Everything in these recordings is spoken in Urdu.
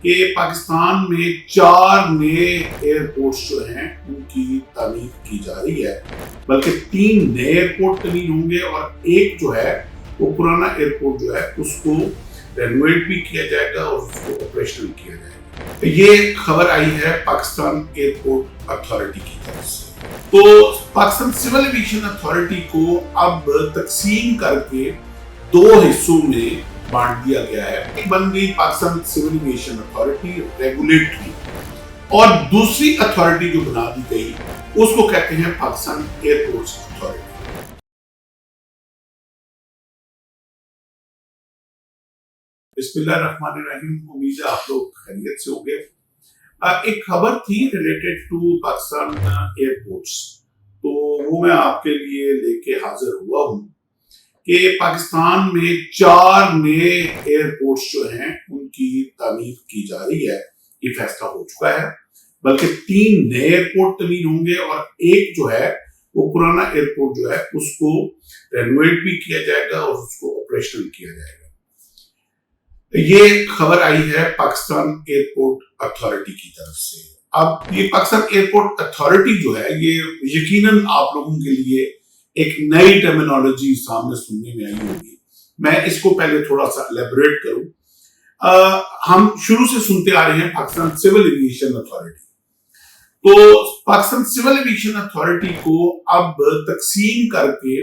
کہ پاکستان میں 4 نئے ایئرپورٹس جو ہیں ان کی تعمیر کی جا رہی ہے، بلکہ 3 نئے ایئرپورٹ تعمیر ہوں گے اور ایک جو ہے وہ پرانا ایئرپورٹ جو ہے اس کو رینوویٹ بھی کیا جائے گا اور اس کو آپریشنل کیا جائے گا۔ یہ خبر آئی ہے پاکستان ایئرپورٹ اتھارٹی کی طرف سے۔ تو پاکستان سول ایویشن اتھارٹی کو اب تقسیم کر کے 2 حصوں میں بانٹ دیا گیا ہے۔ ایک بن گئی Pakistan civil aviation authority regulatory, اور دوسری اتھارٹی جو بنا دی گئی اس کو کہتے ہیں پاکستان ایئرپورٹس اتھارٹی۔ بسم اللہ الرحمن الرحیم، امید ہے آپ لوگ خیریت سے ہوں گے۔ ایک خبر تھی ریلیٹڈ ٹو پاکستان ایئرپورٹس، تو وہ میں آپ کے لیے لے کے حاضر ہوا ہوں کہ پاکستان میں 4 نئے ایئرپورٹس جو ہیں ان کی تعمیر کی جا رہی ہے۔ یہ فیصلہ ہو چکا ہے، بلکہ 3 نئے ایئرپورٹ تعمیر ہوں گے اور ایک جو ہے وہ پرانا ایئرپورٹ جو ہے اس کو رینوویٹ بھی کیا جائے گا اور اس کو آپریشنل کیا جائے گا۔ یہ خبر آئی ہے پاکستان ایئرپورٹ اتھارٹی کی طرف سے۔ اب یہ پاکستان ایئرپورٹ اتھارٹی جو ہے یہ یقیناً آپ لوگوں کے لیے ایک نئی ٹرمینالوجی سامنے سننے میں آئی ہوگی۔ میں اس کو پہلے تھوڑا سا الیبوریٹ کروں۔ ہم شروع سے سنتے آ رہے ہیں پاکستان سول ایویشن اتھارٹی۔ تو پاکستان سول ایویشن اتھارٹی کو اب تقسیم کر کے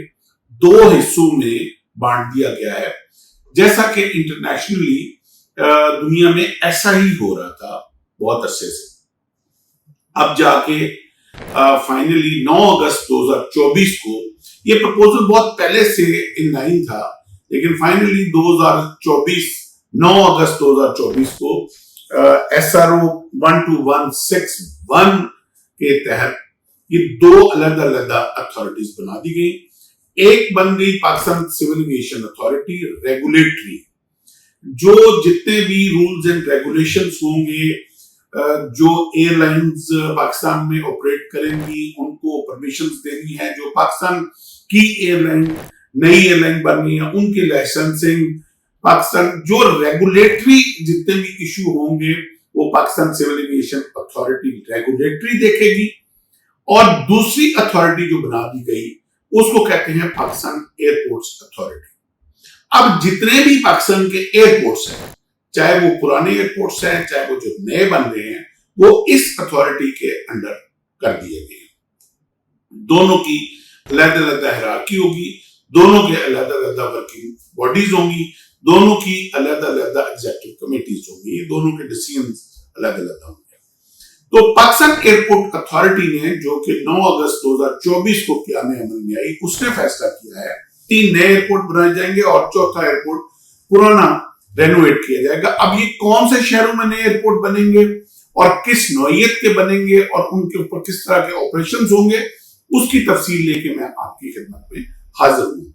2 حصوں میں بانٹ دیا گیا ہے، جیسا کہ انٹرنیشنلی دنیا میں ایسا ہی ہو رہا تھا بہت عرصے سے۔ اب جا کے فائنلی 9 اگست 2024 کو یہ پرپوزل بہت پہلے سے ان لائن تھا، لیکن فائنلی 9 اگست 2024 کو SRO 12161 کے تحت یہ 2 علیحدہ اتھارٹیز بنا دی گئی۔ ایک بن گئی Pakistan civil aviation authority regulatory, جو جتنے بھی رولز اینڈ ریگولیشنز ہوں گے، جو ایئر لائنز پاکستان میں آپریٹ کریں گی ان کو پرمیشنز دینی ہے، جو پاکستان کی ایئر لائن نئی ایئر لائن بننی ہے ان کی لائسنسنگ، پاکستان جو ریگولیٹری جتنے بھی ایشو ہوں گے وہ Pakistan civil aviation authority regulatory دیکھے گی، اور دوسری اتھارٹی جو بنا دی گئی اس کو کہتے ہیں پاکستان ایئرپورٹس اتھارٹی۔ اب جتنے بھی پاکستان کے ایئرپورٹس ہیں، چاہے وہ پرانے ایئرپورٹس ہیں چاہے وہ جو نئے بن رہے ہیں، وہ اس اتھارٹی کے انڈر کر دیے گئے ہیں۔ دونوں کی علیحدہ ہیرارکی ہوگی، دونوں کے علیحدہ ورکنگ باڈیز ہوں گی، دونوں کی علیحدہ ایگزیکٹو کمیٹیز ہوں گی، دونوں کے ڈیسیژنز علیحدہ ہوں گے۔ تو پاکستان ایئرپورٹ اتھارٹی نے جو کہ 9 اگست 2024 کو قیام عمل میں آئی، اس نے فیصلہ کیا ہے 3 نئے ایئرپورٹ بنائے جائیں گے اور 4تھا ایئرپورٹ پرانا رینوویٹ کیا جائے گا۔ اب یہ کون سے شہروں میں نئے ایئرپورٹ بنیں گے اور کس نوعیت کے بنیں گے اور ان کے اوپر کس طرح کے آپریشنز ہوں گے، اس کی تفصیل لے کے میں آپ کی خدمت میں حاضر ہوں۔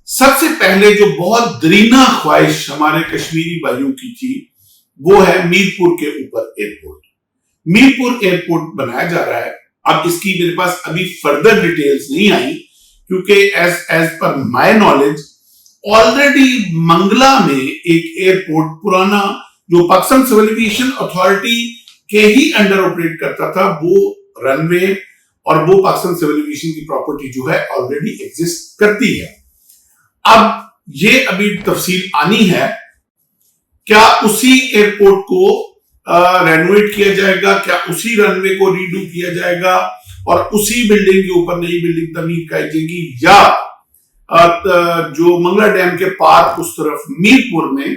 سب سے پہلے جو بہت درینا خواہش ہمارے کشمیری بھائیوں کی تھی وہ ہے میرپور کے اوپر ایئرپورٹ۔ میرپور ایئرپورٹ بنایا جا رہا ہے۔ اب اس کی میرے پاس ابھی فردر ڈیٹیلز نہیں آئی، کیونکہ as per my knowledge already Mangla میں ایک ایئرپورٹ پرانا جو پاکستان سول ایویشن اتھارٹی کے ہی انڈر آپریٹ کرتا تھا، وہ رن وے اور وہ پاکستان سول ایویشن کی پراپرٹی جو ہے آلریڈی ایگزسٹ کرتی ہے۔ اب یہ ابھی تفصیل آنی ہے، کیا اسی ایئرپورٹ کو رینوویٹ کیا جائے گا، کیا اسی رن وے کو ریڈو کیا جائے گا اور اسی بلڈنگ کے اوپر نئی بلڈنگ تعمیر کی جائے گی، یا جو منگلا ڈیم کے پار اس طرف میرپور میں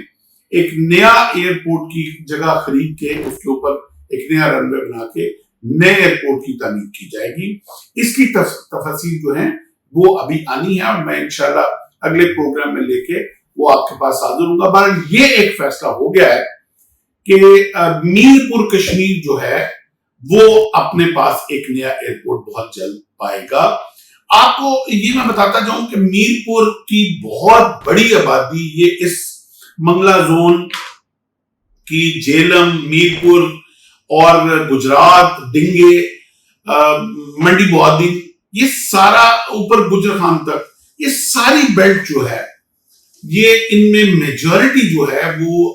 ایک نیا ایئرپورٹ کی جگہ خرید کے اس کے اوپر ایک نیا رن وے بنا کے نئے ایئرپورٹ کی تعمیر کی جائے گی۔ اس کی تفاصیل جو ہیں وہ ابھی آنی ہے اور میں انشاءاللہ اگلے پروگرام میں لے کے وہ آپ کے پاس حاضر ہوں گا۔ بہرحال یہ ایک فیصلہ ہو گیا ہے کہ میرپور کشمیر جو ہے وہ اپنے پاس ایک نیا ایئرپورٹ بہت جلد پائے گا۔ آپ کو یہ میں بتاتا جاؤں کہ میرپور کی بہت بڑی آبادی یہ اس منگلا زون کی جیلم، میرپور اور گجرات، ڈنگے، منڈی بہادین، یہ سارا اوپر گجر خان تک یہ ساری بیلٹ جو ہے یہ ان میں میجورٹی جو ہے وہ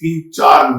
3-4